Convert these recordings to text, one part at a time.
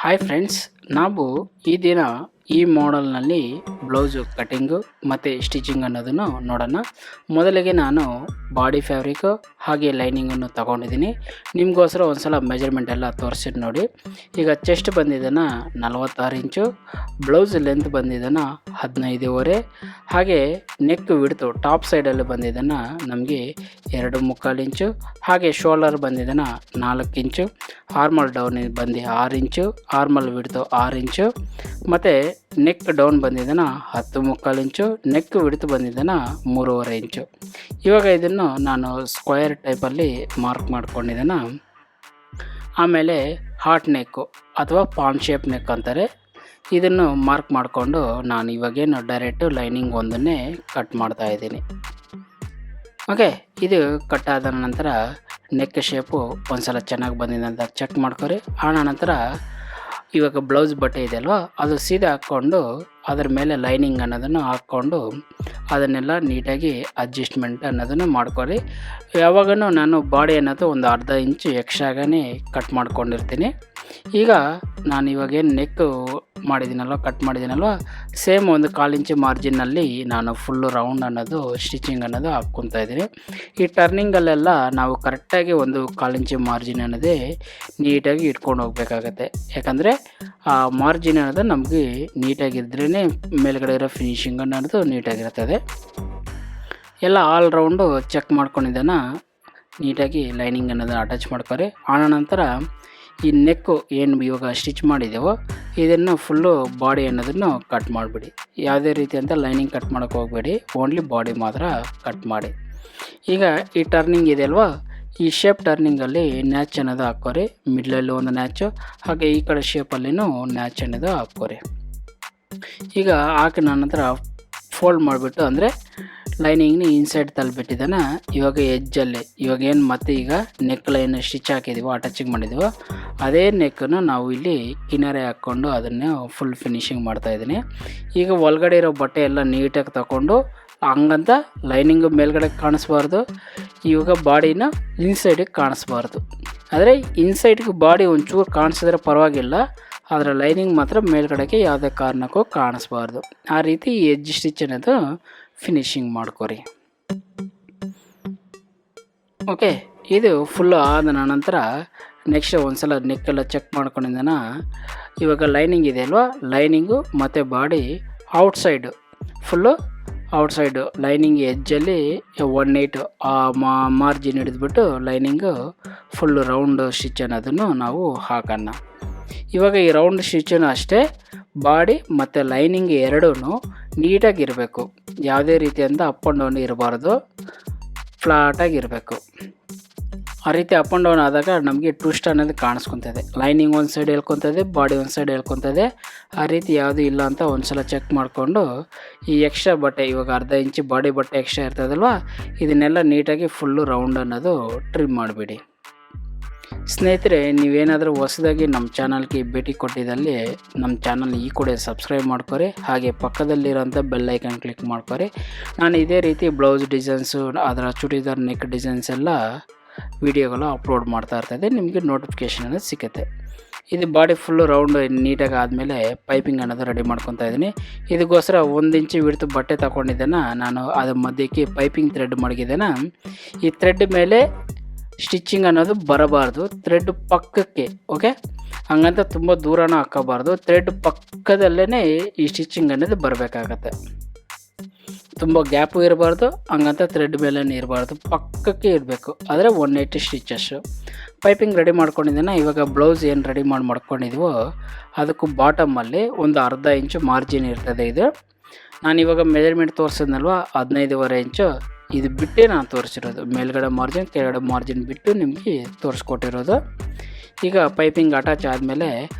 Hi friends, ನಾವು ಈ ದಿನ ಈ ಮಾಡೆಲ್ನಲ್ಲಿ ಬ್ಲೌಸು ಕಟಿಂಗು ಮತ್ತು ಸ್ಟಿಚಿಂಗ್ ಅನ್ನೋದನ್ನು ನೋಡೋಣ. ಮೊದಲಿಗೆ ನಾನು ಬಾಡಿ ಫ್ಯಾಬ್ರಿಕ್ಕು ಹಾಗೆ ಲೈನಿಂಗನ್ನು ತಗೊಂಡಿದ್ದೀನಿ. ನಿಮಗೋಸ್ಕರ ಒಂದು ಸಲ ಮೆಜರ್ಮೆಂಟ್ ಎಲ್ಲ ತೋರಿಸಿದ್ದು ನೋಡಿ. ಈಗ ಚೆಸ್ಟ್ ಬಂದಿದ್ದಾನ 46 ಇಂಚು, ಬ್ಲೌಸ್ ಲೆಂತ್ ಬಂದಿದ್ದಾನ 15.5, ಹಾಗೆ ನೆಕ್ ವಿಡ್ತು ಟಾಪ್ ಸೈಡಲ್ಲಿ ಬಂದಿದ್ದಾನ ನಮಗೆ 2.25 ಇಂಚು, ಹಾಗೆ ಶೋಲ್ಡರ್ ಬಂದಿದ್ದಾನ 4 ಇಂಚು, ಆರ್ಮಲ್ ಡೌನ್ ಬಂದು 6 ಇಂಚು, ಆರ್ಮಲ್ ವಿಡ್ತು 6 ಇಂಚು, ಮತ್ತು ನೆಕ್ ಡೌನ್ ಬಂದಿದ್ದಾನ 10.25 ಇಂಚು, ನೆಕ್ ವಿಡ್ತು ಬಂದಿದ್ದಾನ 3.5 ಇಂಚು. ಇವಾಗ ಇದನ್ನು ನಾನು ಸ್ಕ್ವೇರ್ ಟೈಪಲ್ಲಿ ಮಾರ್ಕ್ ಮಾಡ್ಕೊಂಡಿದ್ದಾನ. ಆಮೇಲೆ ಹಾರ್ಟ್ ನೆಕ್ಕು ಅಥವಾ ಪಾನ್ ಶೇಪ್ ನೆಕ್ ಅಂತಾರೆ, ಇದನ್ನು ಮಾರ್ಕ್ ಮಾಡಿಕೊಂಡು ನಾನು ಇವಾಗೇನು ಡೈರೆಕ್ಟು ಲೈನಿಂಗ್ ಒಂದನ್ನೇ ಕಟ್ ಮಾಡ್ತಾ ಇದ್ದೀನಿ. ಓಕೆ, ಇದು ಕಟ್ ಆದ ನಂತರ ನೆಕ್ ಶೇಪು ಒಂದು ಸಲ ಚೆನ್ನಾಗಿ ಬಂದಿದೆ ಅಂತ ಚೆಕ್ ಮಾಡ್ಕೊರಿ. ಆನಂತರ ಇವಾಗ ಬ್ಲೌಸ್ ಬಟ್ಟೆ ಇದೆ ಅಲ್ವಾ, ಅದು ಸೀದಾ ಹಾಕ್ಕೊಂಡು ಅದರ ಮೇಲೆ ಲೈನಿಂಗ್ ಅನ್ನೋದನ್ನು ಹಾಕ್ಕೊಂಡು ಅದನ್ನೆಲ್ಲ ನೀಟಾಗಿ ಅಡ್ಜಸ್ಟ್ಮೆಂಟ್ ಅನ್ನೋದನ್ನು ಮಾಡ್ಕೊಳ್ಳಿ. ಯಾವಾಗಲೂ ನಾನು ಬಾಡಿ ಅನ್ನೋದು ಒಂದು ಅರ್ಧ ಇಂಚು ಎಕ್ಸ್ಟ್ರಾಗೇ ಕಟ್ ಮಾಡ್ಕೊಂಡಿರ್ತೀನಿ. ಈಗ ನಾನು ಇವಾಗೇನು ನೆಕ್ ಮಾಡಿದ್ದೀನಲ್ವ, ಕಟ್ ಮಾಡಿದ್ದೀನಲ್ವ, ಸೇಮ್ ಒಂದು 1/4 ಇಂಚು ಮಾರ್ಜಿನಲ್ಲಿ ನಾನು ಫುಲ್ಲು ರೌಂಡ್ ಅನ್ನೋದು ಸ್ಟಿಚಿಂಗ್ ಅನ್ನೋದು ಹಾಕ್ಕೊತಾ ಇದ್ದೀನಿ. ಈ ಟರ್ನಿಂಗಲ್ಲೆಲ್ಲ ನಾವು ಕರೆಕ್ಟಾಗಿ ಒಂದು 1/4 ಇಂಚು ಮಾರ್ಜಿನ್ ಅನ್ನೋದೇ ನೀಟಾಗಿ ಇಟ್ಕೊಂಡು ಹೋಗ್ಬೇಕಾಗತ್ತೆ. ಯಾಕಂದರೆ ಆ ಮಾರ್ಜಿನ್ ಅನ್ನೋದು ನಮಗೆ ನೀಟಾಗಿದ್ರೇ ಮೇಲ್ಗಡೆ ಇರೋ ಫಿನಿಶಿಂಗ್ ಅನ್ನೋದು ನೀಟಾಗಿರ್ತದೆ. ಎಲ್ಲ ಆಲ್ ರೌಂಡು ಚೆಕ್ ಮಾಡ್ಕೊಂಡಿದ್ದಾನ ನೀಟಾಗಿ ಲೈನಿಂಗ್ ಅನ್ನೋದನ್ನು ಅಟ್ಯಾಚ್ ಮಾಡ್ಕೊರಿ. ಆನಂತರ ಈ ನೆಕ್ಕು ಏನು ಇವಾಗ ಸ್ಟಿಚ್ ಮಾಡಿದ್ದೇವೋ ಇದನ್ನು ಫುಲ್ಲು ಬಾಡಿ ಅನ್ನೋದನ್ನು ಕಟ್ ಮಾಡಿಬಿಡಿ. ಯಾವುದೇ ರೀತಿ ಅಂತ ಲೈನಿಂಗ್ ಕಟ್ ಮಾಡೋಕ್ಕೆ ಹೋಗಬೇಡಿ, ಓನ್ಲಿ ಬಾಡಿ ಮಾತ್ರ ಕಟ್ ಮಾಡಿ. ಈಗ ಈ ಟರ್ನಿಂಗ್ ಇದೆ ಅಲ್ವಾ, ಈ ಶೇಪ್ ಟರ್ನಿಂಗಲ್ಲಿ ನ್ಯಾಚ್ ಅನ್ನೋದು ಹಾಕ್ಕೋರಿ. ಮಿಡ್ಲಲ್ಲಿ ಒಂದು ನ್ಯಾಚು, ಹಾಗೆ ಈ ಕಡೆ ಶೇಪಲ್ಲಿನೂ ನ್ಯಾಚ್ ಅನ್ನೋದು ಹಾಕ್ಕೋರಿ. ಈಗ ಹಾಕಿದ ನಂತರ ಫೋಲ್ಡ್ ಮಾಡಿಬಿಟ್ಟು, ಅಂದರೆ ಲೈನಿಂಗ್ನ ಇನ್ಸೈಡ್ ತಳ್ಳಿಬಿಟ್ಟಿದ್ದಾನೆ. ಇವಾಗ ಎಜ್ಜಲ್ಲಿ ಇವಾಗ ಏನು ಮತ್ತೆ ಈಗ ನೆಕ್ ಲೈನ್ ಸ್ಟಿಚ್ ಹಾಕಿದ್ದೀವೋ, ಅಟ್ಯಾಚಿಂಗ್ ಮಾಡಿದ್ದೀವೋ ಅದೇ ನೆಕ್ಕನ್ನು ನಾವು ಇಲ್ಲಿ ಕಿನಾರೆ ಹಾಕ್ಕೊಂಡು ಅದನ್ನು ಫುಲ್ ಫಿನಿಶಿಂಗ್ ಮಾಡ್ತಾಯಿದ್ದೀನಿ. ಈಗ ಒಳಗಡೆ ಇರೋ ಬಟ್ಟೆ ಎಲ್ಲ ನೀಟಾಗಿ ತಗೊಂಡು, ಹಂಗಂತ ಲೈನಿಂಗು ಮೇಲ್ಗಡೆ ಕಾಣಿಸ್ಬಾರ್ದು, ಇವಾಗ ಬಾಡಿನ ಇನ್ಸೈಡಿಗೆ ಕಾಣಿಸ್ಬಾರ್ದು. ಆದರೆ ಇನ್ಸೈಡ್ಗೆ ಬಾಡಿ ಒಂಚೂರು ಕಾಣಿಸಿದ್ರೆ ಪರವಾಗಿಲ್ಲ, ಅದರ ಲೈನಿಂಗ್ ಮಾತ್ರ ಮೇಲ್ಗಡೆಗೆ ಯಾವುದೇ ಕಾರಣಕ್ಕೂ ಕಾಣಿಸ್ಬಾರ್ದು. ಆ ರೀತಿ ಈ ಎಡ್ಜ್ ಸ್ಟಿಚ್ ಅನ್ನೋದು ಫಿನಿಶಿಂಗ್ ಮಾಡ್ಕೊರಿ. ಓಕೆ, ಇದು ಫುಲ್ಲು ಆದ ನಂತರ ನೆಕ್ಸ್ಟ್ ಒಂದು ಸಲ ನೆಕ್ಕೆಲ್ಲ ಚೆಕ್ ಮಾಡ್ಕೊಂಡಿದ್ದಾನ. ಇವಾಗ ಲೈನಿಂಗ್ ಇದೆ ಅಲ್ವಾ, ಲೈನಿಂಗು ಮತ್ತು body outside full outside lining ಎಜ್ಜಲ್ಲಿ 1/8 ಆ ಮಾರ್ಜಿನ್ ಹಿಡಿದ್ಬಿಟ್ಟು ಲೈನಿಂಗು ಫುಲ್ಲು ರೌಂಡ್ ಸ್ಟಿಚ್ ಅನ್ನೋದನ್ನು ನಾವು ಹಾಕೋಣ. ಇವಾಗ ಈ ರೌಂಡ್ ಸ್ಟಿಚ್ಚನ್ನು ಅಷ್ಟೇ ಬಾಡಿ ಮತ್ತು ಲೈನಿಂಗ್ ಎರಡೂ ನೀಟಾಗಿರಬೇಕು. ಯಾವುದೇ ರೀತಿಯಿಂದ ಅಪ್ ಆ್ಯಂಡ್ ಡೌನ್ ಇರಬಾರ್ದು, ಫ್ಲಾಟಾಗಿರಬೇಕು. ಆ ರೀತಿ ಅಪ್ ಆ್ಯಂಡ್ ಡೌನ್ ಆದಾಗ ನಮಗೆ ಟ್ವಿಸ್ಟ್ ಅನ್ನೋದು ಕಾಣಿಸ್ಕೊತದೆ. ಲೈನಿಂಗ್ ಒಂದು ಸೈಡ್ ಹೇಳ್ಕೊತದೆ, ಬಾಡಿ ಒಂದು ಸೈಡ್ ಹೇಳ್ಕೊತದೆ. ಆ ರೀತಿ ಯಾವುದೂ ಇಲ್ಲ ಅಂತ ಒಂದು ಸಲ ಚೆಕ್ ಮಾಡಿಕೊಂಡು ಈ ಎಕ್ಸ್ಟ್ರಾ ಬಟ್ಟೆ, ಇವಾಗ ಅರ್ಧ ಇಂಚು ಬಾಡಿ ಬಟ್ಟೆ ಎಕ್ಸ್ಟ್ರಾ ಇರ್ತದಲ್ವ, ಇದನ್ನೆಲ್ಲ ನೀಟಾಗಿ ಫುಲ್ಲು ರೌಂಡ್ ಅನ್ನೋದು ಟ್ರಿಮ್ ಮಾಡಿಬಿಡಿ. ಸ್ನೇಹಿತರೆ, ನೀವೇನಾದರೂ ಹೊಸದಾಗಿ ನಮ್ಮ ಚಾನಲ್ಗೆ ಭೇಟಿ ಕೊಟ್ಟಿದ್ದಲ್ಲಿ ನಮ್ಮ ಚಾನಲ್ ಈ ಕೂಡ ಸಬ್ಸ್ಕ್ರೈಬ್ ಮಾಡ್ಕೊರಿ, ಹಾಗೆ ಪಕ್ಕದಲ್ಲಿರೋಂಥ ಬೆಲ್ ಐಕನ್ ಕ್ಲಿಕ್ ಮಾಡ್ಕೊರಿ. ನಾನು ಇದೇ ರೀತಿ ಬ್ಲೌಸ್ ಡಿಸೈನ್ಸು, ಅದರ ಚೂಡಿದಾರ್ ನೆಕ್ ಡಿಸೈನ್ಸ್ ಎಲ್ಲ ವಿಡಿಯೋಗಳು ಅಪ್ಲೋಡ್ ಮಾಡ್ತಾ ಇರ್ತದೆ, ನಿಮಗೆ ನೋಟಿಫಿಕೇಷನ್ ಅನ್ನೋದು ಸಿಗುತ್ತೆ. ಇದು ಬಾಡಿ ಫುಲ್ಲು ರೌಂಡ್ ನೀಟಾಗಿ ಆದಮೇಲೆ ಪೈಪಿಂಗ್ ಅನ್ನೋದು ರೆಡಿ ಮಾಡ್ಕೊತಾ ಇದ್ದೀನಿ. ಇದಕ್ಕೋಸ್ಕರ 1 ಇಂಚು ವಿಡ್ತು ಬಟ್ಟೆ ತಗೊಂಡಿದ್ದೇನೆ ನಾನು, ಅದ್ರ ಮಧ್ಯಕ್ಕೆ ಪೈಪಿಂಗ್ ಥ್ರೆಡ್ ಮಡಗಿದ್ದೇನೆ. ಈ ಥ್ರೆಡ್ ಮೇಲೆ ಸ್ಟಿಚ್ಚಿಂಗ್ ಅನ್ನೋದು ಬರಬಾರ್ದು, ಥ್ರೆಡ್ ಪಕ್ಕಕ್ಕೆ. ಓಕೆ, ಹಂಗಂತ ತುಂಬ ದೂರನೂ ಹಾಕೋಬಾರ್ದು, ಥ್ರೆಡ್ ಪಕ್ಕದಲ್ಲೇ ಈ ಸ್ಟಿಚ್ಚಿಂಗ್ ಅನ್ನೋದು ಬರಬೇಕಾಗತ್ತೆ. ತುಂಬ ಗ್ಯಾಪು ಇರಬಾರ್ದು, ಹಂಗಂತ ಥ್ರೆಡ್ ಮೇಲೇ ಇರಬಾರ್ದು, ಪಕ್ಕಕ್ಕೆ ಇರಬೇಕು. ಆದರೆ 180 ಸ್ಟಿಚಸ್ಸು ಪೈಪಿಂಗ್ ರೆಡಿ ಮಾಡ್ಕೊಂಡಿದ್ದೇನೆ. ಇವಾಗ ಬ್ಲೌಸ್ ಏನು ರೆಡಿ ಮಾಡ್ಕೊಂಡಿದ್ದೀವೋ ಅದಕ್ಕೂ ಬಾಟಮಲ್ಲಿ ಒಂದು ಅರ್ಧ ಇಂಚು ಮಾರ್ಜಿನ್ ಇರ್ತದೆ. ಇದು ನಾನಿವಾಗ ಮೆಜರ್ಮೆಂಟ್ ತೋರಿಸಿದ್ನಲ್ವ 15.5 ಇಂಚು, ಇದು ಬಿಟ್ಟೇ ನಾನು ತೋರಿಸಿರೋದು. ಮೇಲ್ಗಡೆ ಮಾರ್ಜಿನ್ ಕೆಳಗಡೆ ಮಾರ್ಜಿನ್ ಬಿಟ್ಟು ನಿಮಗೆ ತೋರಿಸ್ಕೊಟ್ಟಿರೋದು. ಈಗ ಪೈಪಿಂಗ್ ಅಟ್ಯಾಚ್ ಆದಮೇಲೆ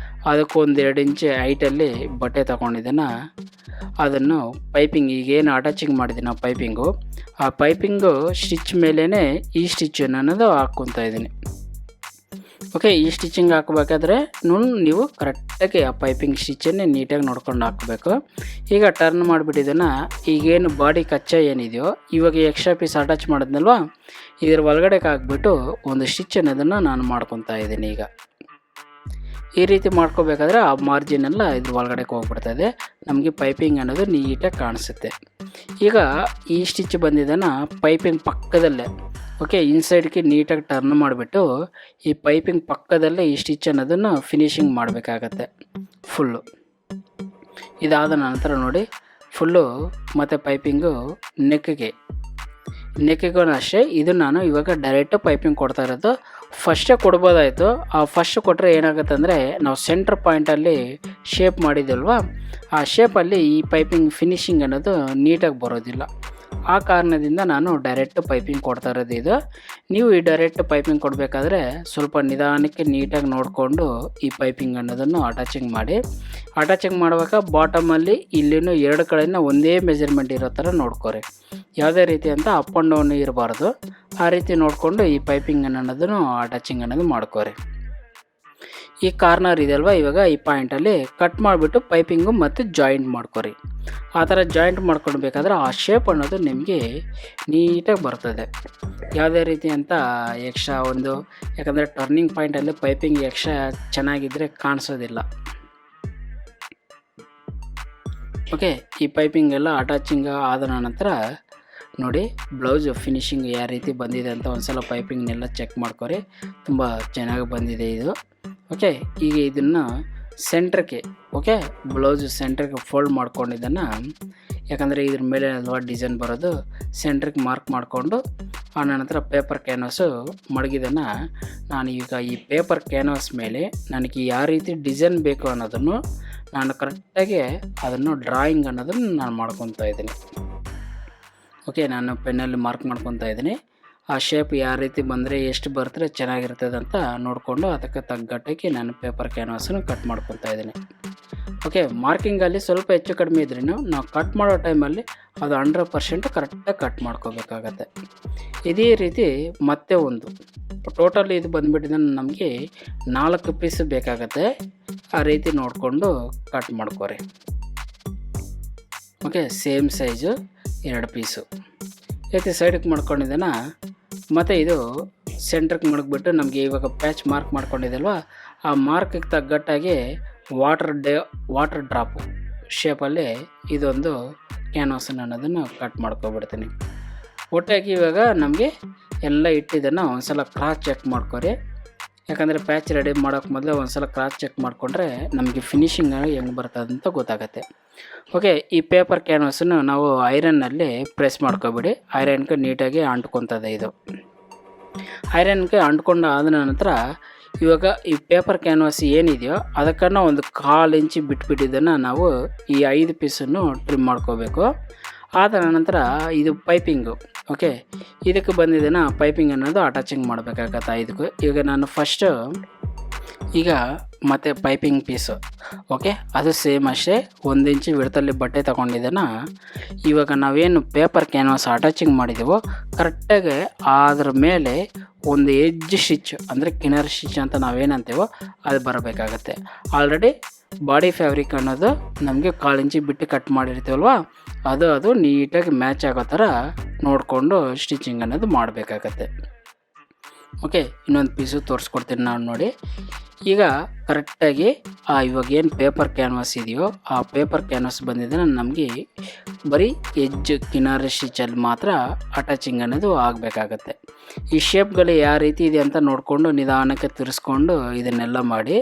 ಅದಕ್ಕೆ 1-2 ಇಂಚು ಹೈಟಲ್ಲಿ ಬಟ್ಟೆ ತಗೊಂಡಿದ್ದೇನೆ. ಅದನ್ನು ಪೈಪಿಂಗ್ ಈಗೇನು ಅಟ್ಯಾಚಿಂಗ್ ಮಾಡಿದ್ದೀನಿ ಆ ಪೈಪಿಂಗು, ಆ ಪೈಪಿಂಗು ಸ್ಟಿಚ್ ಮೇಲೇ ಈ ಸ್ಟಿಚ್ಚನ್ನು ಅನ್ನೋದು ಹಾಕ್ಕೊತಾ ಇದ್ದೀನಿ. ಓಕೆ, ಈ ಸ್ಟಿಚಿಂಗ್ ಹಾಕಬೇಕಾದ್ರೆ ನೀವು ಕರೆಕ್ಟಾಗಿ ಆ ಪೈಪಿಂಗ್ ಸ್ಟಿಚ್ಚನ್ನೇ ನೀಟಾಗಿ ನೋಡ್ಕೊಂಡು ಹಾಕಬೇಕು. ಈಗ ಟರ್ನ್ ಮಾಡಿಬಿಟ್ಟಿದ್ದನ್ನು ಈಗೇನು ಬಾಡಿ ಕಚ್ಚಾ ಏನಿದೆಯೋ ಇವಾಗ ಎಕ್ಸ್ಟ್ರಾ ಪೀಸ್ ಅಟ್ಯಾಚ್ ಮಾಡಿದ್ನಲ್ವ, ಇದರ ಒಳಗಡೆ ಹಾಕ್ಬಿಟ್ಟು ಒಂದು ಸ್ಟಿಚ್ ಅನ್ನೋದನ್ನು ನಾನು ಮಾಡ್ಕೊತಾ ಇದ್ದೀನಿ. ಈಗ ಈ ರೀತಿ ಮಾಡ್ಕೋಬೇಕಾದ್ರೆ ಆ ಮಾರ್ಜಿನ್ ಎಲ್ಲ ಇದ್ರ ಒಳಗಡೆ ಹೋಗ್ಬಿಡ್ತದೆ, ನಮಗೆ ಪೈಪಿಂಗ್ ಅನ್ನೋದು ನೀಟಾಗಿ ಕಾಣಿಸುತ್ತೆ. ಈಗ ಈ ಸ್ಟಿಚ್ ಬಂದಿದ್ದನ್ನು ಪೈಪಿಂಗ್ ಪಕ್ಕದಲ್ಲೇ ಓಕೆ ಇನ್ಸೈಡ್ಗೆ ನೀಟಾಗಿ ಟರ್ನ್ ಮಾಡಿಬಿಟ್ಟು ಈ ಪೈಪಿಂಗ್ ಪಕ್ಕದಲ್ಲೇ ಈ ಸ್ಟಿಚ್ ಅನ್ನೋದನ್ನು ಫಿನಿಶಿಂಗ್ ಮಾಡಬೇಕಾಗತ್ತೆ ಫುಲ್ಲು. ಇದಾದ ನಂತರ ನೋಡಿ ಫುಲ್ಲು ಮತ್ತು ಪೈಪಿಂಗು ನೆಕ್ಕಿಗೂ ಅಷ್ಟೇ. ಇದು ನಾನು ಇವಾಗ ಡೈರೆಕ್ಟು ಪೈಪಿಂಗ್ ಕೊಡ್ತಾ ಇರೋದು. ಫಸ್ಟೇ ಕೊಡ್ಬೋದಾಯಿತು, ಆ ಫಸ್ಟ್ ಕೊಟ್ಟರೆ ಏನಾಗುತ್ತೆ ಅಂದರೆ ನಾವು ಸೆಂಟ್ರ್ ಪಾಯಿಂಟಲ್ಲಿ ಶೇಪ್ ಮಾಡಿದ್ವಲ್ವ, ಆ ಶೇಪಲ್ಲಿ ಈ ಪೈಪಿಂಗ್ ಫಿನಿಶಿಂಗ್ ಅನ್ನೋದು ನೀಟಾಗಿ ಬರೋದಿಲ್ಲ. ಆ ಕಾರಣದಿಂದ ನಾನು ಡೈರೆಕ್ಟ್ ಪೈಪಿಂಗ್ ಕೊಡ್ತಾ ಇರೋದು ಇದು. ನೀವು ಈ ಡೈರೆಕ್ಟ್ ಪೈಪಿಂಗ್ ಕೊಡಬೇಕಾದ್ರೆ ಸ್ವಲ್ಪ ನಿಧಾನಕ್ಕೆ ನೀಟಾಗಿ ನೋಡಿಕೊಂಡು ಈ ಪೈಪಿಂಗ್ ಅನ್ನೋದನ್ನು ಅಟ್ಯಾಚಿಂಗ್ ಮಾಡಿ. ಅಟ್ಯಾಚಿಂಗ್ ಮಾಡುವಾಗ ಬಾಟಮಲ್ಲಿ ಇಲ್ಲಿನೂ ಎರಡು ಕಡೆಯಿಂದ ಒಂದೇ ಮೆಜರ್ಮೆಂಟ್ ಇರೋ ಥರ ನೋಡ್ಕೊರಿ. ಯಾವುದೇ ರೀತಿ ಅಂತ ಅಪ್ ಆ್ಯಂಡ್ ಡೌನ್ ಇರಬಾರ್ದು. ಆ ರೀತಿ ನೋಡಿಕೊಂಡು ಈ ಪೈಪಿಂಗ್ ಅನ್ನೋದನ್ನು ಅಟ್ಯಾಚಿಂಗ್ ಅನ್ನೋದು ಮಾಡ್ಕೊರಿ. ಈ ಕಾರ್ನರ್ ಇದೆಯಲ್ವ, ಇವಾಗ ಈ ಪಾಯಿಂಟಲ್ಲಿ ಕಟ್ ಮಾಡಿಬಿಟ್ಟು ಪೈಪಿಂಗು ಮತ್ತು ಜಾಯಿಂಟ್ ಮಾಡ್ಕೊರಿ. ಆ ಥರ ಜಾಯಿಂಟ್ ಮಾಡ್ಕೊಳ್ಬೇಕಾದ್ರೆ ಆ ಶೇಪ್ ಅನ್ನೋದು ನಿಮಗೆ ನೀಟಾಗಿ ಬರ್ತದೆ. ಯಾವುದೇ ರೀತಿ ಅಂತ ಎಕ್ಸ್ಟ್ರಾ ಯಾಕಂದರೆ ಟರ್ನಿಂಗ್ ಪಾಯಿಂಟಲ್ಲಿ ಪೈಪಿಂಗ್ ಎಕ್ಸ್ಟ್ರಾ ಚೆನ್ನಾಗಿದ್ದರೆ ಕಾಣಿಸೋದಿಲ್ಲ. ಓಕೆ, ಈ ಪೈಪಿಂಗ್ ಎಲ್ಲ ಅಟ್ಯಾಚಿಂಗ್ ಆದ ನಂತರ ನೋಡಿ ಬ್ಲೌಸ್ ಫಿನಿಶಿಂಗ್ ಯಾವ ರೀತಿ ಬಂದಿದೆ ಅಂತ ಒಂದ್ಸಲ ಪೈಪಿಂಗ್ನೆಲ್ಲ ಚೆಕ್ ಮಾಡ್ಕೊರಿ. ತುಂಬ ಚೆನ್ನಾಗಿ ಬಂದಿದೆ ಇದು. ಓಕೆ, ಈಗ ಇದನ್ನು ಸೆಂಟ್ರಿಗೆ ಬ್ಲೌಸ್ ಸೆಂಟ್ರಿಗೆ ಫೋಲ್ಡ್ ಮಾಡ್ಕೊಂಡಿದ್ದನ್ನು, ಯಾಕಂದರೆ ಇದ್ರ ಮೇಲೆ ಅಲ್ವಾ ಡಿಸೈನ್ ಬರೋದು, ಸೆಂಟ್ರಿಗೆ ಮಾರ್ಕ್ ಮಾಡಿಕೊಂಡು ಆನಂತರ ಪೇಪರ್ ಕ್ಯಾನ್ವಾಸು ಮಡಗಿದ್ದನ್ನು ನಾನು ಈಗ ಈ ಪೇಪರ್ ಕ್ಯಾನ್ವಾಸ್ ಮೇಲೆ ನನಗೆ ಯಾವ ರೀತಿ ಡಿಸೈನ್ ಬೇಕು ಅನ್ನೋದನ್ನು ನಾನು ಕರೆಕ್ಟಾಗಿ ಅದನ್ನು ಡ್ರಾಯಿಂಗ್ ಅನ್ನೋದನ್ನು ನಾನು ಮಾಡ್ಕೊತಾ ಇದ್ದೀನಿ. ಓಕೆ, ನಾನು ಪೆನ್ನಲ್ಲಿ ಮಾರ್ಕ್ ಮಾಡ್ಕೊತಾ ಇದ್ದೀನಿ. ಆ ಶೇಪ್ ಯಾವ ರೀತಿ ಬಂದರೆ ಎಷ್ಟು ಬರ್ತಾರೆ ಚೆನ್ನಾಗಿರ್ತದೆ ಅಂತ ನೋಡಿಕೊಂಡು ಅದಕ್ಕೆ ತಗ್ಗಟ್ಟಕ್ಕೆ ನಾನು ಪೇಪರ್ ಕ್ಯಾನ್ವಾಸನ್ನು ಕಟ್ ಮಾಡ್ಕೊತಾ ಇದ್ದೀನಿ. ಓಕೆ, ಮಾರ್ಕಿಂಗಲ್ಲಿ ಸ್ವಲ್ಪ ಹೆಚ್ಚು ಕಡಿಮೆ ಇದ್ರೂ ನಾವು ಕಟ್ ಮಾಡೋ ಟೈಮಲ್ಲಿ ಅದು 100% ಕರೆಕ್ಟಾಗಿ ಕಟ್ ಮಾಡ್ಕೋಬೇಕಾಗತ್ತೆ. ಇದೇ ರೀತಿ ಮತ್ತೆ ಟೋಟಲ್ ಇದು ಬಂದುಬಿಟ್ಟಿದೆ ನಮಗೆ 4 ಪೀಸ್ ಬೇಕಾಗತ್ತೆ. ಆ ರೀತಿ ನೋಡಿಕೊಂಡು ಕಟ್ ಮಾಡ್ಕೊರಿ. ಓಕೆ, ಸೇಮ್ ಸೈಜು 2 ಪೀಸು ರೀತಿ ಸೈಡಿಗೆ ಮಾಡ್ಕೊಂಡಿದ್ದಾನ. ಮತ್ತು ಇದು ಸೆಂಟ್ರಿಗೆ ಮಡಗ್ಬಿಟ್ಟು ನಮಗೆ ಇವಾಗ ಪ್ಯಾಚ್ ಮಾರ್ಕ್ ಮಾಡ್ಕೊಂಡಿದ್ದಲ್ವ, ಆ ಮಾರ್ಕಿಗೆ ತಗ್ಗಟ್ಟಾಗಿ ವಾಟರ್ ಡ್ರಾಪು ಶೇಪಲ್ಲಿ ಇದೊಂದು ಕ್ಯಾನ್ವಾಸನ್ನು ಅನ್ನೋದನ್ನು ಕಟ್ ಮಾಡ್ಕೊಬಿಡ್ತೀನಿ. ಒಟ್ಟಾಗಿ ಇವಾಗ ನಮಗೆ ಎಲ್ಲ ಇಟ್ಟಿದ್ದನ್ನು ಒಂದ್ಸಲ ಕ್ರಾಸ್ ಚೆಕ್ ಮಾಡ್ಕೊರಿ. ಯಾಕಂದರೆ ಪ್ಯಾಚ್ ರೆಡಿ ಮಾಡೋಕ್ಕೆ ಮೊದಲೇ ಒಂದ್ಸಲ ಕ್ರಾಸ್ ಚೆಕ್ ಮಾಡಿಕೊಂಡ್ರೆ ನಮಗೆ ಫಿನಿಶಿಂಗ್ ಹೆಂಗೆ ಬರ್ತದೆ ಅಂತ ಗೊತ್ತಾಗುತ್ತೆ. ಓಕೆ, ಈ ಪೇಪರ್ ಕ್ಯಾನ್ವಾಸನ್ನು ನಾವು ಐರನ್ನಲ್ಲಿ ಪ್ರೆಸ್ ಮಾಡ್ಕೊಬಿಡಿ. ಐರನ್ಗೆ ನೀಟಾಗಿ ಅಂಟ್ಕೊತದೆ. ಇದು ಐರನ್ಗೆ ಅಂಟ್ಕೊಂಡು ಆದ ನಂತರ ಇವಾಗ ಈ ಪೇಪರ್ ಕ್ಯಾನ್ವಾಸ್ ಏನಿದೆಯೋ ಅದಕ್ಕನ್ನು 1/4 ಇಂಚು ಬಿಟ್ಬಿಟ್ಟಿದ್ದನ್ನು ನಾವು ಈ 5 ಪೀಸನ್ನು ಟ್ರಿಮ್ ಮಾಡ್ಕೋಬೇಕು. ಆದ ನಂತರ ಇದು ಪೈಪಿಂಗು. ಓಕೆ, ಇದಕ್ಕೆ ಬಂದಿದ್ದೇನ ಪೈಪಿಂಗ್ ಅನ್ನೋದು ಅಟ್ಯಾಚಿಂಗ್ ಮಾಡಬೇಕಾಗತ್ತೆ 5ಕ್ಕೂ. ಈಗ ನಾನು ಫಸ್ಟು ಈಗ ಮತ್ತು ಪೈಪಿಂಗ್ ಪೀಸು ಓಕೆ ಅದು ಸೇಮ್ ಅಷ್ಟೇ 1 ಇಂಚು ವಿಡ್ತಲ್ಲಿ ಬಟ್ಟೆ ತೊಗೊಂಡಿದ್ದೇನ. ಇವಾಗ ನಾವೇನು ಪೇಪರ್ ಕ್ಯಾನ್ವಾಸ್ ಅಟ್ಯಾಚಿಂಗ್ ಮಾಡಿದ್ದೀವೋ ಕರೆಕ್ಟಾಗಿ ಅದ್ರ ಮೇಲೆ ಒಂದು ಎಡ್ಜ್ ಸ್ಟಿಚ್ ಅಂದರೆ ಕಿನರ್ ಸ್ಟಿಚ್ ಅಂತ ನಾವೇನಂತೀವೋ ಅದು ಬರಬೇಕಾಗತ್ತೆ. ಆಲ್ರೆಡಿ ಬಾಡಿ ಫ್ಯಾಬ್ರಿಕ್ ಅನ್ನೋದು ನಮಗೆ 1/4 ಇಂಚು ಬಿಟ್ಟು ಕಟ್ ಮಾಡಿರ್ತೀವಲ್ವ, ಅದು ನೀಟಾಗಿ ಮ್ಯಾಚ್ ಆಗೋ ಥರ ನೋಡಿಕೊಂಡು ಸ್ಟಿಚಿಂಗ್ ಅನ್ನೋದು ಮಾಡಬೇಕಾಗತ್ತೆ. ಓಕೆ, ಇನ್ನೊಂದು ಪೀಸು ತೋರಿಸ್ಕೊಡ್ತೀನಿ ನಾನು ನೋಡಿ. ಈಗ ಕರೆಕ್ಟಾಗಿ ಇವಾಗ ಏನು ಪೇಪರ್ ಕ್ಯಾನ್ವಾಸ್ ಇದೆಯೋ ಆ ಪೇಪರ್ ಕ್ಯಾನ್ವಾಸ್ ಬಂದಿದ್ದರೆ ನಮಗೆ ಬರೀ ಎಡ್ಜ್ ಕಿನಾರ್ ಸ್ಟಿಚಲ್ಲಿ ಮಾತ್ರ ಅಟ್ಯಾಚಿಂಗ್ ಅನ್ನೋದು ಆಗಬೇಕಾಗತ್ತೆ. ಈ ಶೇಪ್ಗಳು ಯಾವ ರೀತಿ ಇದೆ ಅಂತ ನೋಡಿಕೊಂಡು ನಿಧಾನಕ್ಕೆ ತಿರ್ಸ್ಕೊಂಡು ಇದನ್ನೆಲ್ಲ ಮಾಡಿ,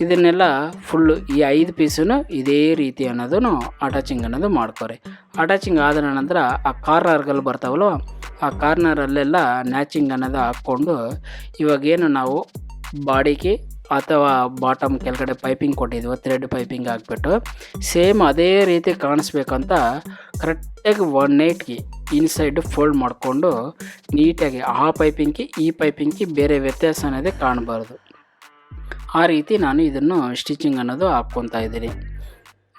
ಇದನ್ನೆಲ್ಲ ಫುಲ್ಲು ಈ 5 ಪೀಸನ್ನು ಇದೇ ರೀತಿ ಅನ್ನೋದನ್ನು ಅಟ್ಯಾಚಿಂಗ್ ಅನ್ನೋದು ಮಾಡ್ಕೊರಿ. ಅಟ್ಯಾಚಿಂಗ್ ಆದ ನಂತರ ಆ ಕಾರ್ನರ್ಗಳು ಬರ್ತಾವಲ್ವ, ಆ ಕಾರ್ನರಲ್ಲೆಲ್ಲ ನ್ಯಾಚಿಂಗ್ ಅನ್ನೋದು ಹಾಕ್ಕೊಂಡು ಇವಾಗೇನು ನಾವು ಬಾಡಿಗೆ ಅಥವಾ ಬಾಟಮ್ ಕೆಳಗಡೆ ಪೈಪಿಂಗ್ ಕೊಟ್ಟಿದ್ವು ಥ್ರೆಡ್ ಪೈಪಿಂಗ್ ಹಾಕ್ಬಿಟ್ಟು ಸೇಮ್ ಅದೇ ರೀತಿ ಕಾಣಿಸ್ಬೇಕಂತ ಕರೆಕ್ಟಾಗಿ 1/8ಗೆ ಇನ್ಸೈಡ್ ಫೋಲ್ಡ್ ಮಾಡಿಕೊಂಡು ನೀಟಾಗಿ ಆ ಪೈಪಿಂಗ್ಗೆ ಈ ಪೈಪಿಂಗ್ಗೆ ಬೇರೆ ವ್ಯತ್ಯಾಸ ಅನ್ನೋದೇ ಕಾಣಬಾರ್ದು. ಆ ರೀತಿ ನಾನು ಇದನ್ನು ಸ್ಟಿಚಿಂಗ್ ಅನ್ನೋದು ಹಾಕ್ಕೊತಾ ಇದ್ದೀನಿ.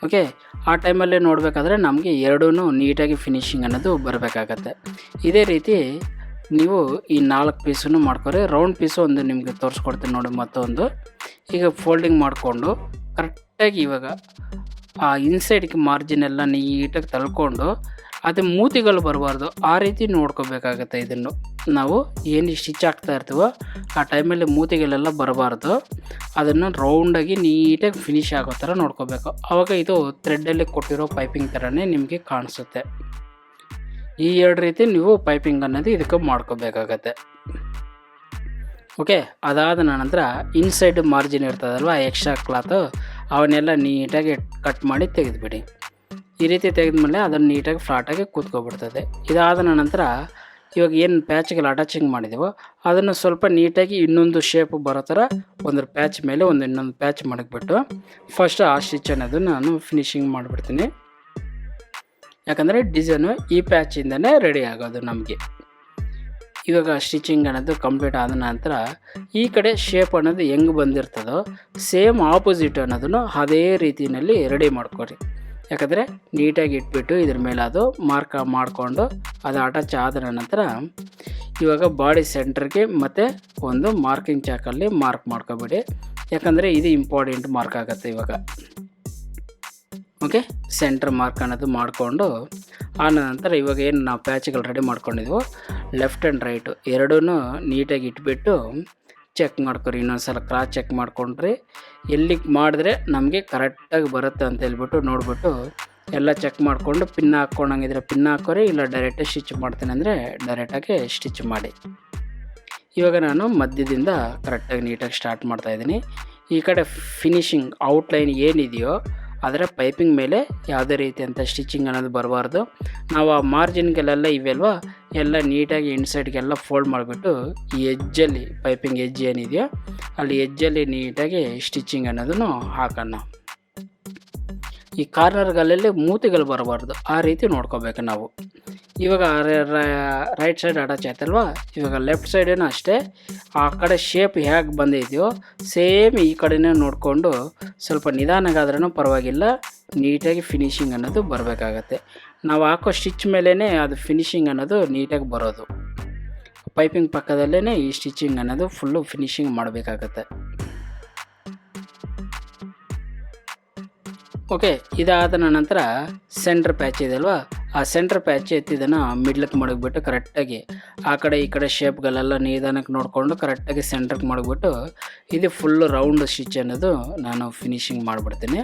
ಓಕೆ, ಆ ಟೈಮಲ್ಲೇ ನೋಡಬೇಕಾದ್ರೆ ನಮಗೆ ಎರಡೂ ನೀಟಾಗಿ ಫಿನಿಶಿಂಗ್ ಅನ್ನೋದು ಬರಬೇಕಾಗತ್ತೆ. ಇದೇ ರೀತಿ ನೀವು ಈ 4 ಪೀಸನ್ನು ಮಾಡ್ಕೊರಿ. ರೌಂಡ್ ಪೀಸು ಒಂದು ನಿಮಗೆ ತೋರಿಸ್ಕೊಡ್ತೀನಿ ನೋಡಿ. ಮತ್ತೊಂದು ಈಗ ಫೋಲ್ಡಿಂಗ್ ಮಾಡಿಕೊಂಡು ಕರೆಕ್ಟಾಗಿ ಇವಾಗ ಆ ಇನ್ಸೈಡ್ಗೆ ಮಾರ್ಜಿನ್ ಎಲ್ಲ ನೀಟಾಗಿ ತಳ್ಕೊಂಡು ಅದು ಮೂತಿಗಳು ಬರಬಾರ್ದು, ಆ ರೀತಿ ನೋಡ್ಕೋಬೇಕಾಗತ್ತೆ. ಇದನ್ನು ನಾವು ಏನು ಸ್ಟಿಚ್ ಹಾಕ್ತಾ ಇರ್ತೀವೋ ಆ ಟೈಮಲ್ಲಿ ಮೂತಿಗೆಲ್ಲ ಬರಬಾರ್ದು. ಅದನ್ನು ರೌಂಡಾಗಿ ನೀಟಾಗಿ ಫಿನಿಶ್ ಆಗೋ ಥರ ನೋಡ್ಕೋಬೇಕು. ಆವಾಗ ಇದು ಥ್ರೆಡ್ಡಲ್ಲಿ ಕೊಟ್ಟಿರೋ ಪೈಪಿಂಗ್ ಥರನೇ ನಿಮಗೆ ಕಾಣಿಸುತ್ತೆ. ಈ 2 ರೀತಿ ನೀವು ಪೈಪಿಂಗ್ ಅನ್ನೋದು ಇದಕ್ಕೆ ಮಾಡ್ಕೋಬೇಕಾಗತ್ತೆ. ಓಕೆ, ಅದಾದ ನಂತರ ಇನ್ಸೈಡ್ ಮಾರ್ಜಿನ್ ಇರ್ತದಲ್ವ, ಎಕ್ಸ್ಟ್ರಾ ಕ್ಲಾತು ಅವನ್ನೆಲ್ಲ ನೀಟಾಗಿ ಕಟ್ ಮಾಡಿ ತೆಗೆದುಬಿಡಿ. ಈ ರೀತಿ ತೆಗೆದ್ಮೇಲೆ ಅದನ್ನು ನೀಟಾಗಿ ಫ್ಲಾಟಾಗಿ ಕೂತ್ಕೊಬಿಡ್ತದೆ. ಇದಾದ ನಂತರ ಇವಾಗ ಏನು ಪ್ಯಾಚ್ಗಳು ಅಟ್ಯಾಚಿಂಗ್ ಮಾಡಿದೆವೋ ಅದನ್ನು ಸ್ವಲ್ಪ ನೀಟಾಗಿ ಇನ್ನೊಂದು ಶೇಪ್ ಬರೋ ಥರ ಒಂದು ಪ್ಯಾಚ್ ಮೇಲೆ ಇನ್ನೊಂದು ಪ್ಯಾಚ್ ಮಾಡಿಬಿಟ್ಟು ಫಸ್ಟ್ ಆ ಸ್ಟಿಚ್ ಅನ್ನೋದು ನಾನು ಫಿನಿಶಿಂಗ್ ಮಾಡಿಬಿಡ್ತೀನಿ. ಯಾಕಂದರೆ ಡಿಸೈನು ಈ ಪ್ಯಾಚಿಂದನೇ ರೆಡಿ ಆಗೋದು ನಮಗೆ. ಇವಾಗ ಸ್ಟಿಚಿಂಗ್ ಅನ್ನೋದು ಕಂಪ್ಲೀಟ್ ಆದ ನಂತರ ಈ ಕಡೆ ಶೇಪ್ ಅನ್ನೋದು ಹೆಂಗೆ ಬಂದಿರ್ತದೋ ಸೇಮ್ ಆಪೋಸಿಟ್ ಅನ್ನೋದನ್ನು ಅದೇ ರೀತಿಯಲ್ಲಿ ರೆಡಿ ಮಾಡ್ಕೊರಿ. ಯಾಕಂದರೆ ನೀಟಾಗಿ ಇಟ್ಬಿಟ್ಟು ಇದ್ರ ಮೇಲೆ ಅದು ಮಾರ್ಕ್ ಮಾಡಿಕೊಂಡು ಅದು ಅಟ್ಯಾಚ್ ಆದ ನಂತರ ಇವಾಗ ಬಾಡಿ ಸೆಂಟ್ರಿಗೆ ಮತ್ತು ಒಂದು ಮಾರ್ಕಿಂಗ್ ಚಾಕಲ್ಲಿ ಮಾರ್ಕ್ ಮಾಡ್ಕೊಬೇಡಿ. ಯಾಕಂದರೆ ಇದು ಇಂಪಾರ್ಟೆಂಟ್ ಮಾರ್ಕ್ ಆಗುತ್ತೆ ಇವಾಗ. ಓಕೆ, ಸೆಂಟ್ರ್ ಮಾರ್ಕ್ ಅನ್ನೋದು ಮಾಡಿಕೊಂಡು ಆದ ನಂತರ ಇವಾಗ ಏನು ನಾವು ಪ್ಯಾಚ್ಗಳು ರೆಡಿ ಮಾಡ್ಕೊಂಡಿದ್ವೋ ಲೆಫ್ಟ್ ಆ್ಯಂಡ್ ರೈಟು ಎರಡೂ ನೀಟಾಗಿ ಇಟ್ಬಿಟ್ಟು ಚೆಕ್ ಮಾಡ್ಕೊರಿ. ಇನ್ನೊಂದು ಸಲ ಕ್ರಾಸ್ ಚೆಕ್ ಮಾಡ್ಕೊಂಡ್ರಿ ಎಲ್ಲಿಗೆ ಮಾಡಿದ್ರೆ ನಮಗೆ ಕರೆಕ್ಟಾಗಿ ಬರುತ್ತೆ ಅಂತ ಹೇಳ್ಬಿಟ್ಟು ನೋಡಿಬಿಟ್ಟು ಎಲ್ಲ ಚೆಕ್ ಮಾಡಿಕೊಂಡು ಪಿನ್ ಹಾಕ್ಕೊಂಡಂಗಿದ್ರೆ ಪಿನ್ ಹಾಕೋರಿ, ಇಲ್ಲ ಡೈರೆಕ್ಟಾಗಿ ಸ್ಟಿಚ್ ಮಾಡ್ತೀನಿ ಅಂದರೆ ಡೈರೆಕ್ಟಾಗಿ ಸ್ಟಿಚ್ ಮಾಡಿ. ಇವಾಗ ನಾನು ಮಧ್ಯದಿಂದ ಕರೆಕ್ಟಾಗಿ ನೀಟಾಗಿ ಸ್ಟಾರ್ಟ್ ಮಾಡ್ತಾಯಿದ್ದೀನಿ. ಈ ಕಡೆ ಫಿನಿಶಿಂಗ್ ಔಟ್ಲೈನ್ ಏನಿದೆಯೋ ಅದರ ಪೈಪಿಂಗ್ ಮೇಲೆ ಯಾವುದೇ ರೀತಿಯಂಥ ಸ್ಟಿಚಿಂಗ್ ಅನ್ನೋದು ಬರಬಾರ್ದು. ನಾವು ಆ ಮಾರ್ಜಿನ್ಗಳೆಲ್ಲ ಇವೆಲ್ವ ಎಲ್ಲ ನೀಟಾಗಿ ಇನ್ಸೈಡ್ಗೆಲ್ಲ ಫೋಲ್ಡ್ ಮಾಡಿಬಿಟ್ಟು ಈ ಎಜ್ಜಲ್ಲಿ ಪೈಪಿಂಗ್ ಎಜ್ ಏನಿದೆಯೋ ಅಲ್ಲಿ ಎಜ್ಜಲ್ಲಿ ನೀಟಾಗಿ ಸ್ಟಿಚಿಂಗ್ ಅನ್ನೋದನ್ನು ಹಾಕೋಣ. ಈ ಕಾರ್ನರ್ಗಳಲ್ಲಿ ಮೂತಿಗಳು ಬರಬಾರ್ದು, ಆ ರೀತಿ ನೋಡ್ಕೋಬೇಕು ನಾವು. ಇವಾಗ ರೈಟ್ ಸೈಡ್ ಅಟ್ಯಾಚ್ ಆಯ್ತಲ್ವ, ಇವಾಗ ಲೆಫ್ಟ್ ಸೈಡೇನೂ ಅಷ್ಟೇ ಆ ಕಡೆ ಶೇಪ್ ಹೇಗೆ ಬಂದಿದೆಯೋ ಸೇಮ್ ಈ ಕಡೆನೇ ನೋಡಿಕೊಂಡು ಸ್ವಲ್ಪ ನಿಧಾನಗಾದ್ರೂ ಪರವಾಗಿಲ್ಲ ನೀಟಾಗಿ ಫಿನಿಶಿಂಗ್ ಅನ್ನೋದು ಬರಬೇಕಾಗತ್ತೆ. ನಾವು ಹಾಕೋ ಸ್ಟಿಚ್ ಮೇಲೇ ಅದು ಫಿನಿಶಿಂಗ್ ಅನ್ನೋದು ನೀಟಾಗಿ ಬರೋದು. ಪೈಪಿಂಗ್ ಪಕ್ಕದಲ್ಲೇ ಈ ಸ್ಟಿಚಿಂಗ್ ಅನ್ನೋದು ಫುಲ್ಲು ಫಿನಿಶಿಂಗ್ ಮಾಡಬೇಕಾಗತ್ತೆ. ಓಕೆ, ಇದಾದ ನಂತರ ಸೆಂಟ್ರ್ ಪ್ಯಾಚ್ ಇದೆ ಅಲ್ವಾ, ಆ ಸೆಂಟ್ರ್ ಪ್ಯಾಚ್ ಎತ್ತಿದನ್ನು ಮಿಡ್ಲಕ್ಕೆ ಮಡಗಿಬಿಟ್ಟು ಕರೆಕ್ಟಾಗಿ ಆ ಕಡೆ ಈ ಕಡೆ ಶೇಪ್ಗಳೆಲ್ಲ ನಿಧಾನಕ್ಕೆ ನೋಡಿಕೊಂಡು ಕರೆಕ್ಟಾಗಿ ಸೆಂಟ್ರಿಗೆ ಮಡಗಿಬಿಟ್ಟು ಇದು ಫುಲ್ಲು ರೌಂಡ್ ಸ್ಟಿಚ್ ಅನ್ನೋದು ನಾನು ಫಿನಿಶಿಂಗ್ ಮಾಡಿಬಿಡ್ತೀನಿ.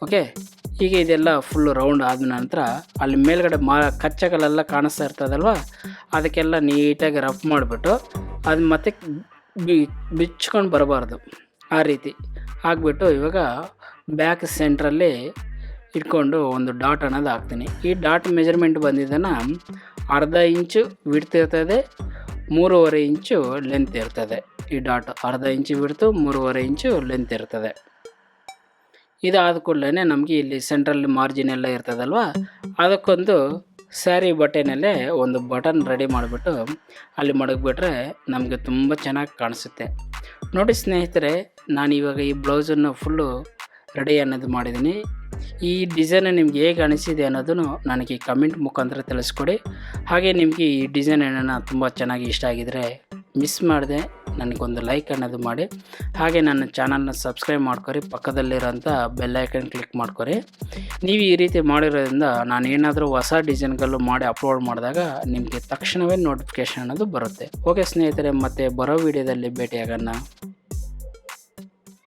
ಓಕೆ, ಈಗ ಇದೆಲ್ಲ ಫುಲ್ಲು ರೌಂಡ್ ಆದ ನಂತರ ಅಲ್ಲಿ ಮೇಲ್ಗಡೆ ಕಚ್ಚಗಳೆಲ್ಲ ಕಾಣಿಸ್ತಾ ಇರ್ತದಲ್ವ, ಅದಕ್ಕೆಲ್ಲ ನೀಟಾಗಿ ರಫ್ ಮಾಡಿಬಿಟ್ಟು ಅದು ಮತ್ತೆ ಬಿಚ್ಕೊಂಡು ಬರಬಾರ್ದು, ಆ ರೀತಿ ಆಗಿಬಿಟ್ಟು ಇವಾಗ ಬ್ಯಾಕ್ ಸೆಂಟ್ರಲ್ಲಿ ಇಟ್ಕೊಂಡು ಒಂದು ಡಾಟ್ ಅನ್ನೋದು ಹಾಕ್ತೀನಿ. ಈ ಡಾಟ್ ಮೆಜರ್ಮೆಂಟ್ ಬಂದಿದ್ದನ್ನು ಅರ್ಧ ಇಂಚು ವಿಡ್ತ್ ಇರ್ತದೆ, 3.5 ಇಂಚು ಲೆಂತ್ ಇರ್ತದೆ. ಈ ಡಾಟ್ ಅರ್ಧ ಇಂಚು ವಿಡ್ತು, 3.5 ಇಂಚು ಲೆಂತ್ ಇರ್ತದೆ. ಇದಾದ ಕೂಡಲೇ ನಮಗೆ ಇಲ್ಲಿ ಸೆಂಟ್ರಲ್ಲಿ ಮಾರ್ಜಿನ್ ಎಲ್ಲ ಇರ್ತದಲ್ವ, ಅದಕ್ಕೊಂದು ಸ್ಯಾರಿ ಬಟ್ಟೆನಲ್ಲೇ ಒಂದು ಬಟನ್ ರೆಡಿ ಮಾಡಿಬಿಟ್ಟು ಅಲ್ಲಿ ಮಡಗಿಬಿಟ್ರೆ ನಮಗೆ ತುಂಬ ಚೆನ್ನಾಗಿ ಕಾಣಿಸುತ್ತೆ. ನೋಡಿ ಸ್ನೇಹಿತರೆ, ನಾನು ಇವಾಗ ಈ ಬ್ಲೌಸನ್ನು ಫುಲ್ಲು ರೆಡಿ ಅನ್ನೋದು ಮಾಡಿದ್ದೀನಿ. ಈ ಡಿಸೈನ್ ನಿಮ್ಗೆ ಹೇಗೆ ಅನಿಸಿದೆ ಅನ್ನೋದನ್ನು ನನಗೆ ಕಮೆಂಟ್ ಮುಖಾಂತರ ತಿಳಿಸ್ಕೊಡಿ. ಹಾಗೆ ನಿಮಗೆ ಈ ಡಿಸೈನ್ ಏನನ್ನ ತುಂಬ ಚೆನ್ನಾಗಿ ಇಷ್ಟ ಆಗಿದರೆ ಮಿಸ್ ಮಾಡಿದೆ ನನಗೊಂದು ಲೈಕ್ ಅನ್ನೋದು ಮಾಡಿ, ಹಾಗೆ ನನ್ನ ಚಾನಲ್ನ ಸಬ್ಸ್ಕ್ರೈಬ್ ಮಾಡ್ಕೊರಿ, ಪಕ್ಕದಲ್ಲಿರೋಂಥ ಬೆಲ್ ಐಕನ್ ಕ್ಲಿಕ್ ಮಾಡ್ಕೊರಿ. ನೀವು ಈ ರೀತಿ ಮಾಡಿರೋದ್ರಿಂದ ನಾನು ಏನಾದರೂ ಹೊಸ ಡಿಸೈನ್ಗಳು ಮಾಡಿ ಅಪ್ಲೋಡ್ ಮಾಡಿದಾಗ ನಿಮಗೆ ತಕ್ಷಣವೇ ನೋಟಿಫಿಕೇಷನ್ ಅನ್ನೋದು ಬರುತ್ತೆ. ಓಕೆ ಸ್ನೇಹಿತರೆ, ಮತ್ತೆ ಬರೋ ವಿಡಿಯೋದಲ್ಲಿ ಭೇಟಿಯಾಗೋಣ.